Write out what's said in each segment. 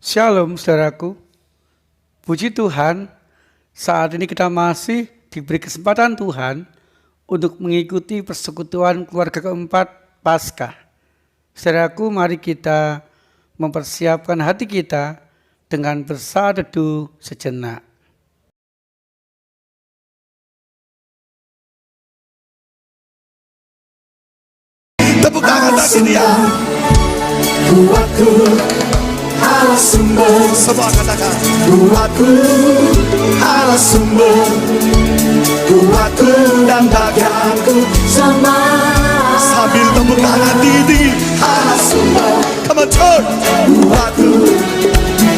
Shalom saudaraku, puji Tuhan saat ini kita masih diberi kesempatan Tuhan untuk mengikuti persekutuan keluarga keempat Paskah. Saudaraku, mari kita mempersiapkan hati kita dengan bersaat teduh sejenak. Tepuk tangan bagi dia. Buatku Allah sumber. Semua katakan. Buatku Allah sumber. Buatku dan bagianku sama. Sambil tepuk tangan tinggi. Allah sumber. Come on turn. Buatku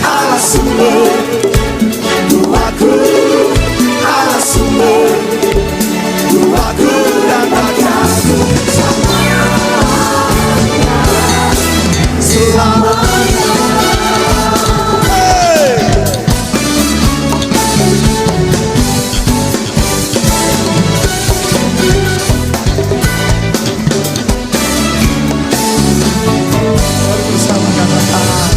Allah sumber. Buatku Allah sumber. Buatku dan bagianku sama. Selamanya. Hey! Bersama katakan,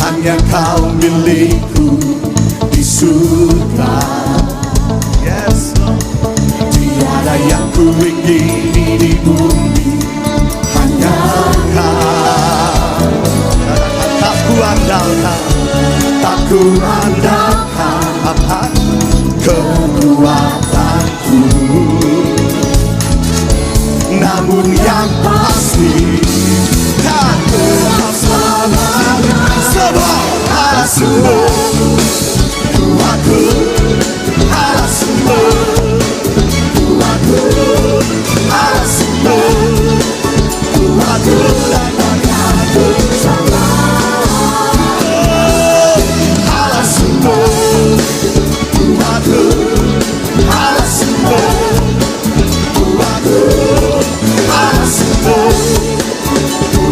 hanya kau milikku di surga. Yes, Lord. Tiada yang ku ingini di bumi. Hanya kau, tak ku andalkan, tak ku andalkan kekuatanku. Namun yang pasti, kan tetap selamanya. Sebab Allah sumber, kuatku, Allah sumber, kuatku, Allah sumber. Aku dan bagianku sama. Allah sumber. Aku Allah sumber. Aku Allah sumber.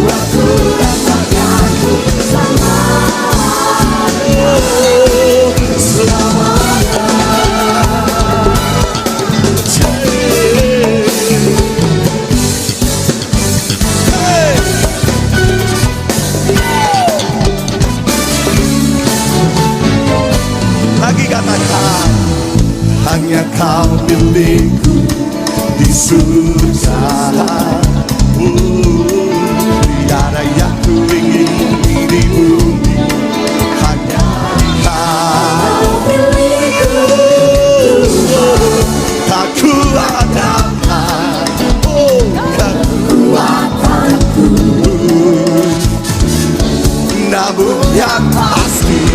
Aku dan bagianku sama. Selamanya. Lagi katakan, hanya kau milikku di surga. Tiada yang ku ingini di bumi. Hanya kau milikku. Tak ku andalkan kekuatanku. Namun yang pasti,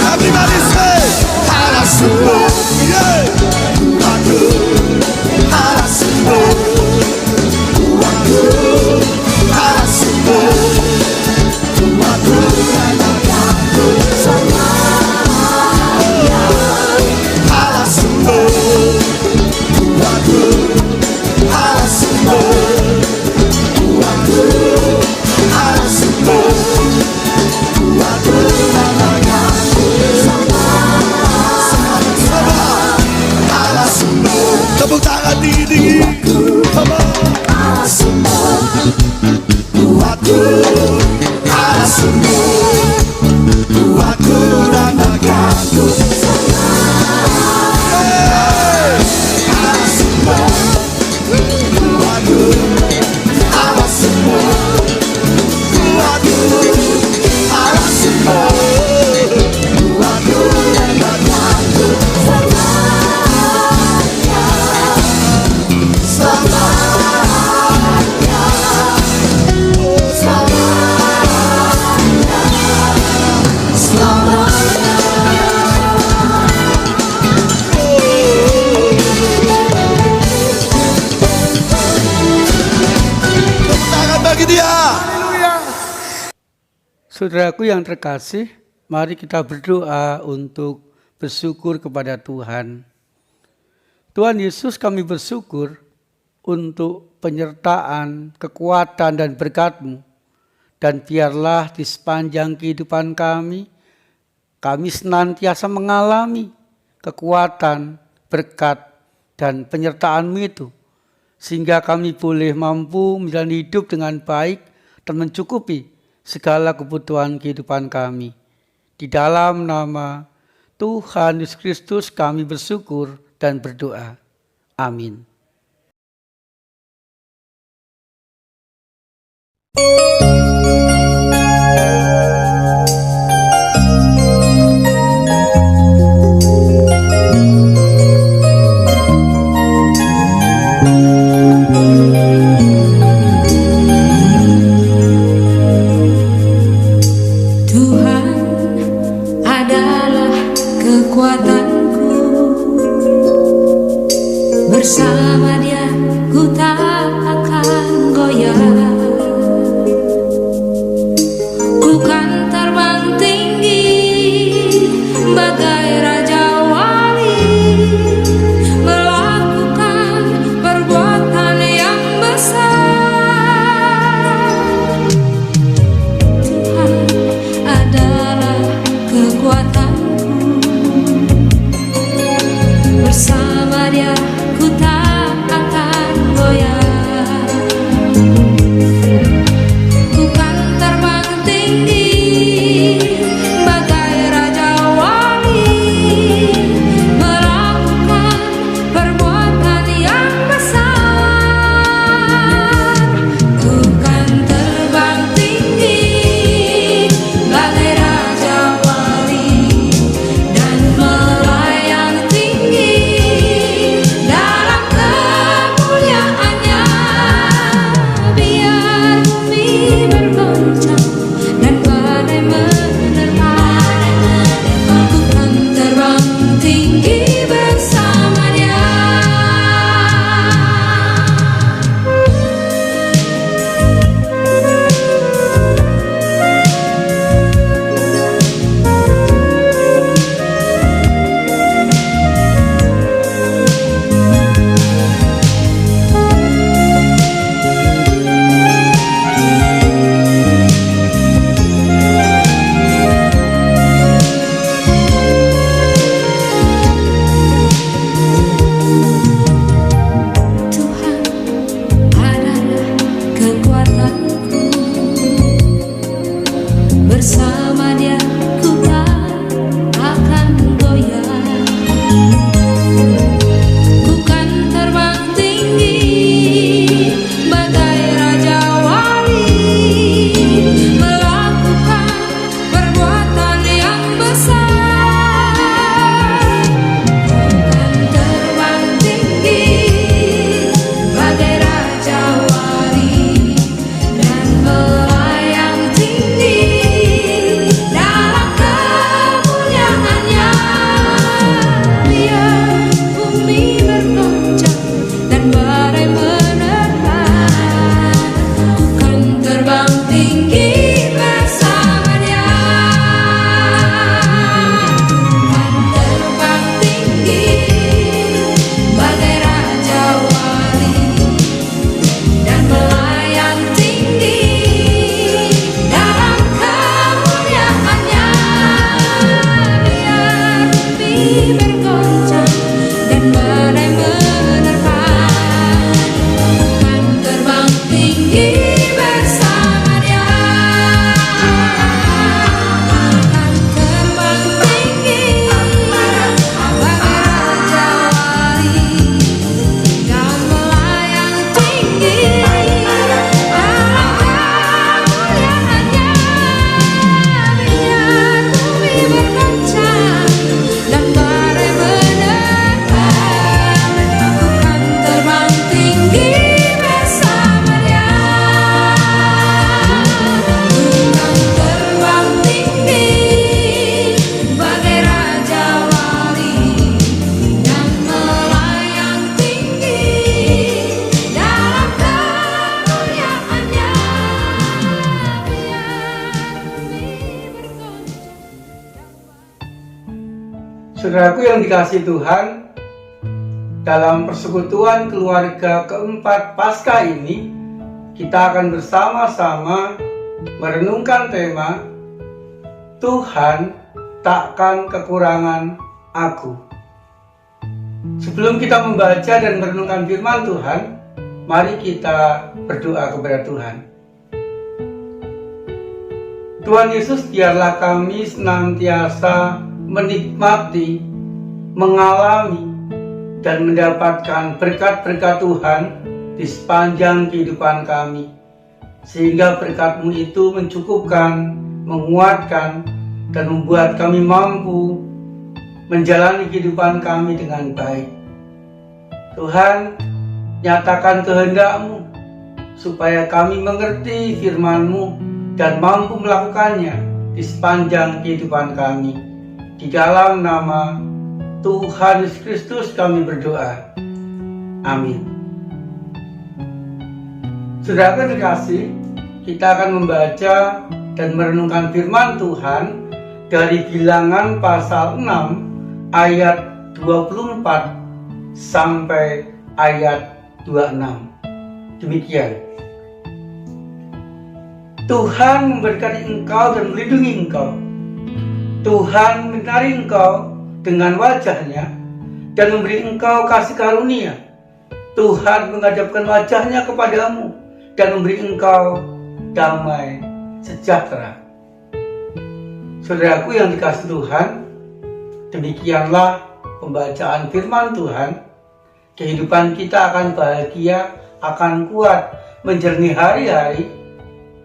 everybody say, Allah sumber, yeah. Aku, Allah sumber, aku, Allah sumber, aku dan bagianku selamanya. Allah sumber, aku, Allah sumber, aku, Allah sumber. Tepuk tangan tinggi. Come on. Allah sumber. Buatku Allah sumber. Buatku dan bagianku sama. Allah sumber. Buatku Allah sumber. Buatku Allah sumber. Buatku dan bagianku sama. Saudaraku yang terkasih, mari kita berdoa untuk bersyukur kepada Tuhan. Tuhan Yesus, kami bersyukur untuk penyertaan, kekuatan dan berkat-Mu. Dan biarlah di sepanjang kehidupan kami senantiasa mengalami kekuatan, berkat, dan penyertaan-Mu itu. Sehingga kami boleh mampu menjalani hidup dengan baik dan mencukupi segala kebutuhan kehidupan kami. Di dalam nama Tuhan Yesus Kristus kami bersyukur dan berdoa. Amin. Bersama Dia ku tak akan goyah. Ku kan terbang tinggi bagai raja wali, melakukan perbuatan yang besar. Tuhan adalah kekuatanku, bersama Dia ku tak akan goyah. Ku kan terbang tinggi bagai raja wali, melakukan perbuatan yang besar. Ku kan terbang tinggi bagai raja wali dan melayang tinggi dalam kemuliaannya. Biar bumi bergoncang dan badai menerpa, ku kan terbang tinggi bersama Dia. Tuhan adalah kekuatanku, bersama Dia ku tak akan goyah. Ku kan terbang tinggi bagai raja wali, melakukan perbuatan yang besar. Ku kan terbang tinggi bagai raja wali dan melayang tinggi dalam kemuliaannya. Biar bumi bergoncang dan badai menerpa, ku kan terbang tinggi bersama Dia. Kan terbang tinggi bagai raja wali dan melayang tinggi dalam kemuliaannya. Biar bumi bergoncang dan badai menerpa, kan terbang tinggi bersama Dia. Kan terbang tinggi bagai raja wali dan melayang tinggi dalam kemuliaannya. Biar bumi bergoncang dan badai menerpa, ku kan terbang tinggi bersama Dia. Ku kan terbang tinggi bagai raja wali dan melayang tinggi dalam kemuliaannya. Saudaraku yang dikasihi Tuhan, dalam persekutuan keluarga keempat Paskah ini, kita akan bersama-sama merenungkan tema Tuhan takkan kekurangan aku. Sebelum kita membaca dan merenungkan firman Tuhan, mari kita berdoa kepada Tuhan. Tuhan Yesus, biarlah kami senantiasa menikmati, mengalami, dan mendapatkan berkat-berkat Tuhan di sepanjang kehidupan kami. Sehingga berkat-Mu itu mencukupkan, menguatkan, dan membuat kami mampu menjalani kehidupan kami dengan baik. Tuhan, nyatakan kehendak-Mu supaya kami mengerti firman-Mu dan mampu melakukannya di sepanjang kehidupan kami. Di dalam nama Tuhan Yesus Kristus kami berdoa. Amin. Saudara terkasih, kita akan membaca dan merenungkan firman Tuhan dari Bilangan pasal 6 ayat 24 sampai ayat 26. Demikian. Tuhan memberkati engkau dan melindungi engkau. Tuhan menyinari engkau dengan wajah-Nya dan memberi engkau kasih karunia. Tuhan menghadapkan wajah-Nya kepadamu dan memberi engkau damai sejahtera. Saudaraku yang dikasihi Tuhan, demikianlah pembacaan firman Tuhan. Kehidupan kita akan bahagia, akan kuat menjalani hari-hari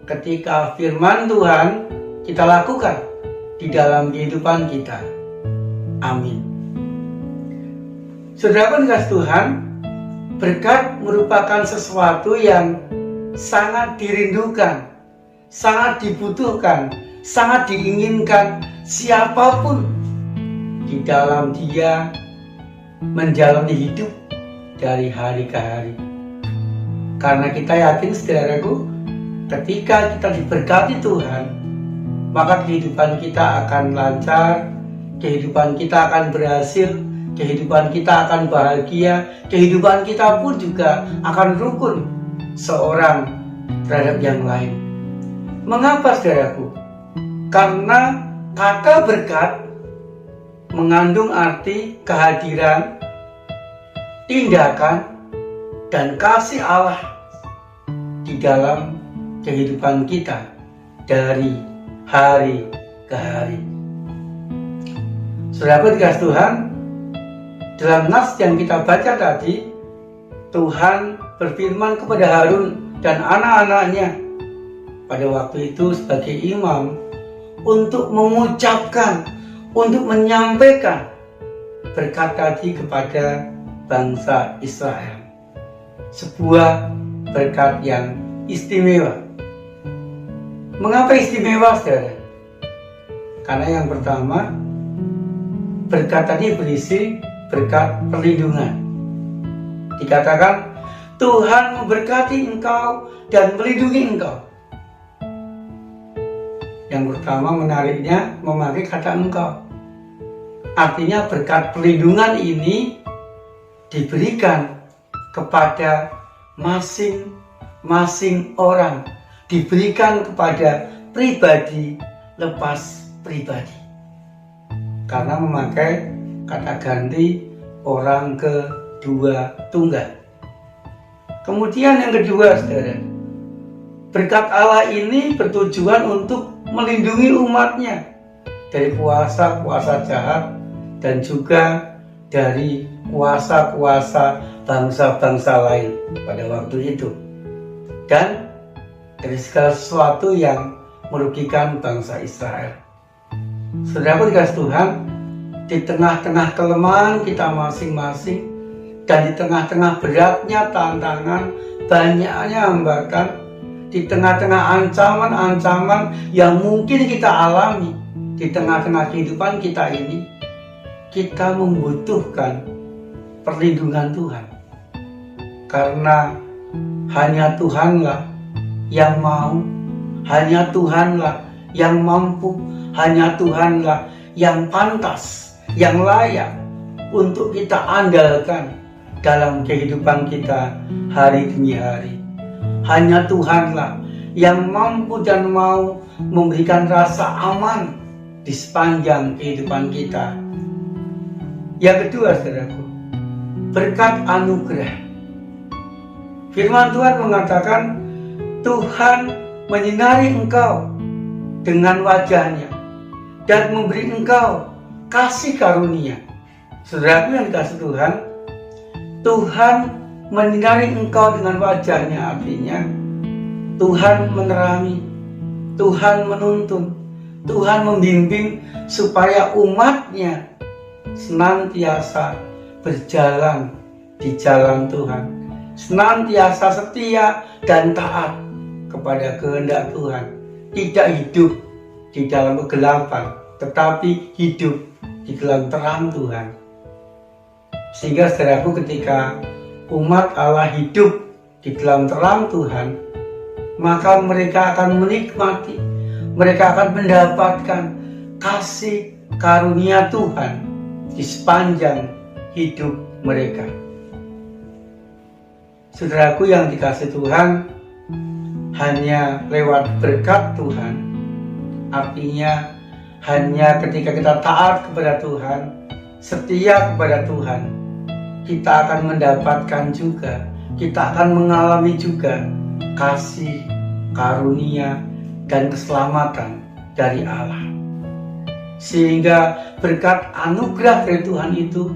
ketika firman Tuhan kita lakukan di dalam kehidupan kita. Amin. Saudara dikasihi Tuhan, berkat merupakan sesuatu yang sangat dirindukan, sangat dibutuhkan, sangat diinginkan siapapun di dalam dia menjalani hidup dari hari ke hari. Karena kita yakin, saudaraku, ketika kita diberkati Tuhan, maka kehidupan kita akan lancar, kehidupan kita akan berhasil, kehidupan kita akan bahagia, kehidupan kita pun juga akan rukun seorang terhadap yang lain. Mengapa, saudaraku? Karena kata berkat mengandung arti kehadiran, tindakan, dan kasih Allah di dalam kehidupan kita dari hari ke hari. Saudara dikasihi Tuhan, dalam nas yang kita baca tadi, Tuhan berfirman kepada Harun dan anak-anaknya pada waktu itu sebagai imam untuk mengucapkan, untuk menyampaikan berkat tadi kepada bangsa Israel. Sebuah berkat yang istimewa. Mengapa istimewa, saudara? Karena yang pertama, berkat tadi berisi berkat perlindungan. Dikatakan, Tuhan memberkati engkau dan melindungi engkau. Yang pertama menariknya memakai kata engkau. Artinya berkat perlindungan ini diberikan kepada masing-masing orang, diberikan kepada pribadi lepas pribadi. Karena memakai kata ganti orang kedua tunggal. Kemudian yang kedua, saudara, berkat Allah ini bertujuan untuk melindungi umatnya dari kuasa-kuasa jahat dan juga dari kuasa-kuasa bangsa-bangsa lain pada waktu itu, dan dari segala sesuatu yang merugikan bangsa Israel. Saudara dikasihi Tuhan, di tengah-tengah kelemahan kita masing-masing dan di tengah-tengah beratnya tantangan, banyaknya hambatan, di tengah-tengah ancaman-ancaman yang mungkin kita alami di tengah-tengah kehidupan kita ini, kita membutuhkan perlindungan Tuhan. Karena hanya Tuhanlah yang mau, hanya Tuhanlah yang mampu, hanya Tuhanlah yang pantas, yang layak untuk kita andalkan dalam kehidupan kita hari demi hari. Hanya Tuhanlah yang mampu dan mau memberikan rasa aman di sepanjang kehidupan kita. Yang kedua, saudaraku, berkat anugerah. Firman Tuhan mengatakan, Tuhan menyinari engkau dengan wajahnya dan memberi engkau kasih karunia. Saudaraku yang dikasihi Tuhan, Tuhan menyinari engkau dengan wajahnya, artinya Tuhan menerangi, Tuhan menuntun, Tuhan membimbing supaya umatnya senantiasa berjalan di jalan Tuhan, senantiasa setia dan taat kepada kehendak Tuhan, tidak hidup di dalam kegelapan, tetapi hidup di dalam terang Tuhan. Sehingga saudaraku, ketika umat Allah hidup di dalam terang Tuhan, maka mereka akan menikmati, mereka akan mendapatkan kasih karunia Tuhan di sepanjang hidup mereka. Saudaraku yang dikasihi Tuhan, hanya lewat berkat Tuhan, artinya hanya ketika kita taat kepada Tuhan, setia kepada Tuhan, kita akan mendapatkan juga, kita akan mengalami juga kasih, karunia, dan keselamatan dari Allah. Sehingga berkat anugerah dari Tuhan itu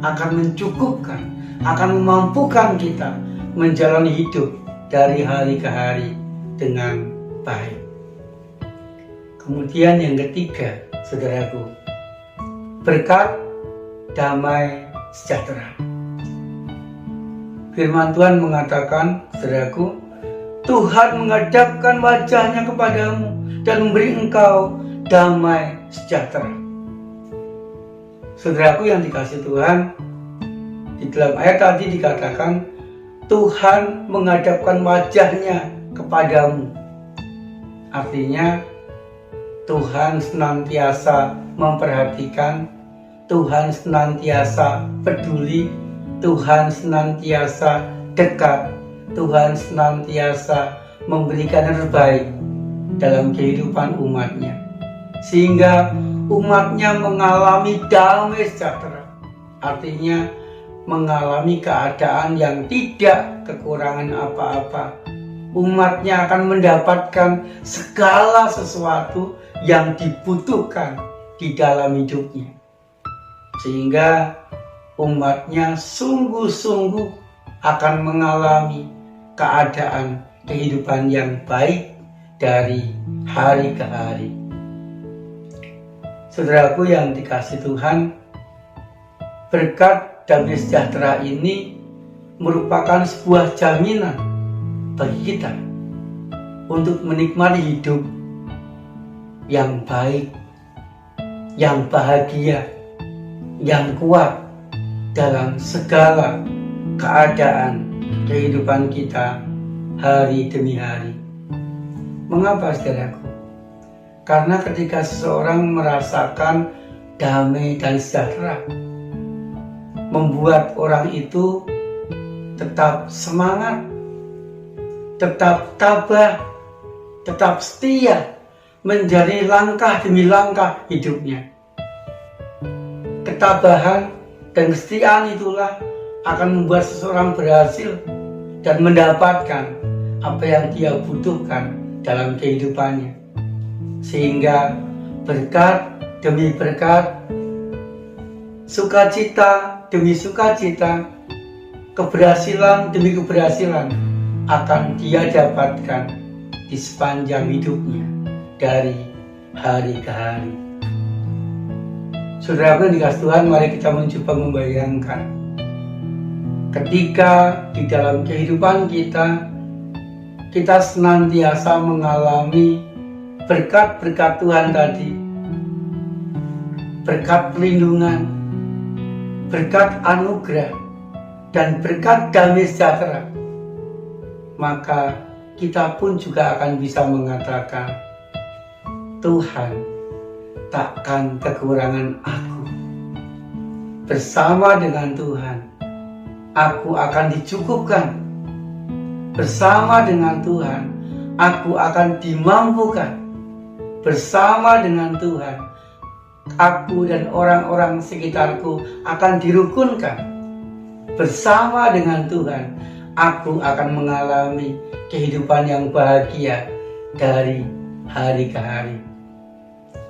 akan mencukupkan, akan memampukan kita menjalani hidup dari hari ke hari dengan baik. Kemudian yang ketiga, saudaraku, berkat damai sejahtera. Firman Tuhan mengatakan, saudaraku, Tuhan menghadapkan wajahnya kepadamu dan memberi engkau damai sejahtera. Saudaraku yang dikasihi Tuhan, di dalam ayat tadi dikatakan Tuhan menghadapkan wajahnya kepadamu. Artinya Tuhan senantiasa memperhatikan, Tuhan senantiasa peduli, Tuhan senantiasa dekat, Tuhan senantiasa memberikan yang terbaik dalam kehidupan umatnya, sehingga umatnya mengalami damai sejahtera, artinya mengalami keadaan yang tidak kekurangan apa-apa. Umatnya akan mendapatkan segala sesuatu yang dibutuhkan di dalam hidupnya, sehingga umatnya sungguh-sungguh akan mengalami keadaan kehidupan yang baik dari hari ke hari. Saudaraku yang dikasihi Tuhan, berkat damai sejahtera ini merupakan sebuah jaminan bagi kita untuk menikmati hidup yang baik, yang bahagia, yang kuat dalam segala keadaan kehidupan kita hari demi hari. Mengapa, saudaraku? Karena ketika seseorang merasakan damai dan sejahtera, membuat orang itu tetap semangat, tetap tabah, tetap setia menjadi langkah demi langkah hidupnya. Ketabahan dan kesetiaan itulah akan membuat seseorang berhasil dan mendapatkan apa yang dia butuhkan dalam kehidupannya. Sehingga berkat demi berkat, sukacita demi sukacita, keberhasilan demi keberhasilan akan dia dapatkan di sepanjang hidupnya dari hari ke hari. Saudara yang dikasihi Tuhan, mari kita mencoba membayangkan ketika di dalam kehidupan kita senantiasa mengalami berkat-berkat Tuhan tadi, berkat perlindungan, berkat anugerah, dan berkat damai sejahtera, maka kita pun juga akan bisa mengatakan, Tuhan takkan kekurangan aku. Bersama dengan Tuhan, aku akan dicukupkan. Bersama dengan Tuhan, aku akan dimampukan. Bersama dengan Tuhan, aku dan orang-orang sekitarku akan dirukunkan. Bersama dengan Tuhan, aku akan mengalami kehidupan yang bahagia dari hari ke hari.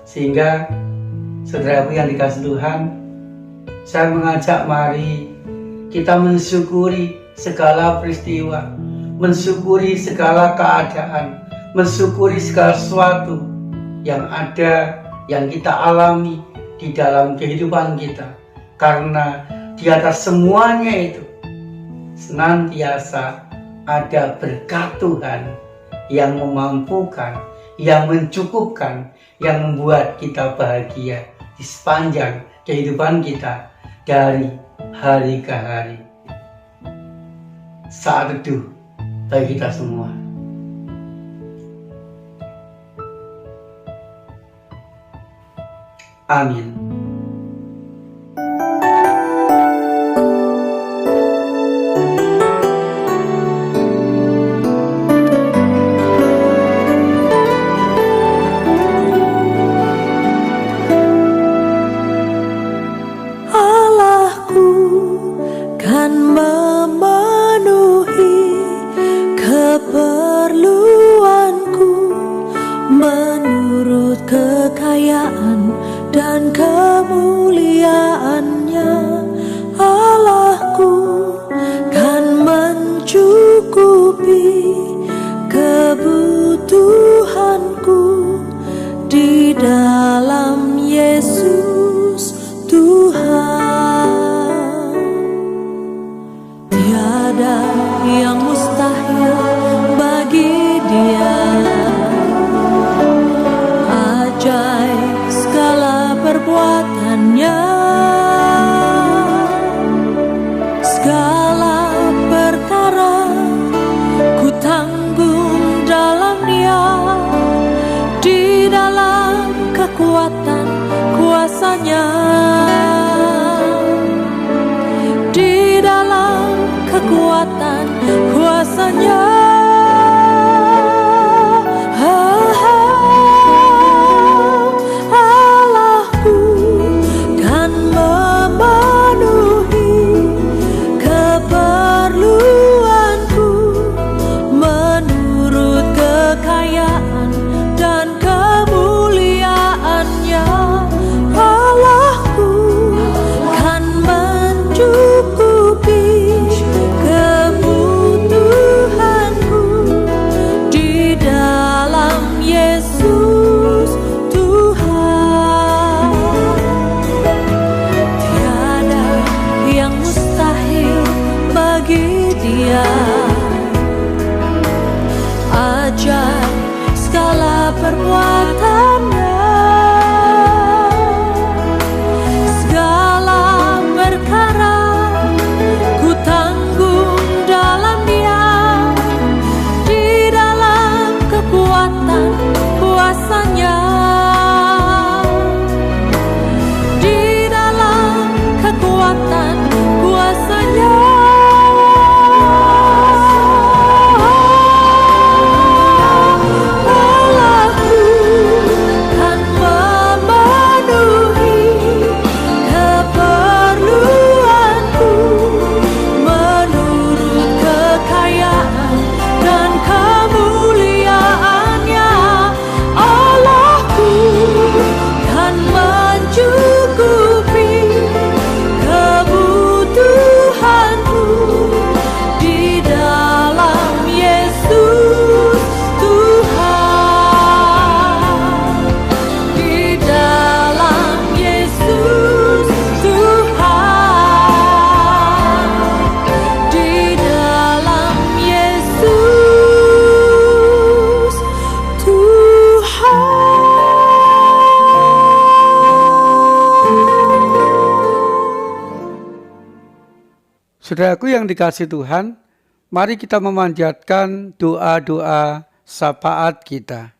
Sehingga saudaraku yang dikasih Tuhan, saya mengajak mari kita mensyukuri segala peristiwa, mensyukuri segala keadaan, mensyukuri segala sesuatu yang ada, yang kita alami di dalam kehidupan kita. Karena di atas semuanya itu senantiasa ada berkat Tuhan yang memampukan, yang mencukupkan, yang membuat kita bahagia di sepanjang kehidupan kita dari hari ke hari. Saat teduh bagi kita semua. Amin. Allahku kan memenuhi keperluanku menurut kekayaan dan kemuliaannya. Allahku kan mencukupi kebutuhanku di dalam Yesus Tuhan. Tiada yang mustahil bagi Dia. Ajaib segala perbuatannya, segala perkara ku tanggung dalam Dia, di dalam kekuatan kuasa-Nya, di dalam kekuatan kuasa-Nya. Allahku kan memenuhi keperluanku menurut kekayaan dan kemuliaannya. Allahku kan mencukupi kebutuhanku di dalam Yesus Tuhan. Tiada yang mustahil bagi Dia. Ajaib segala perbuatannya, segala perkara ku tanggung dalam Dia, di dalam kekuatan kuasa-Nya, di dalam kekuatan kuasa-Nya. Allahku kan memenuhi keperluanku menurut kekayaan dan kemuliaannya. Allahku kan mencukupi kebutuhanku di dalam Yesus Tuhan, di dalam Yesus Tuhan, di dalam Yesus Tuhan. Saudaraku yang dikasih Tuhan, mari kita memanjatkan doa-doa syafaat kita.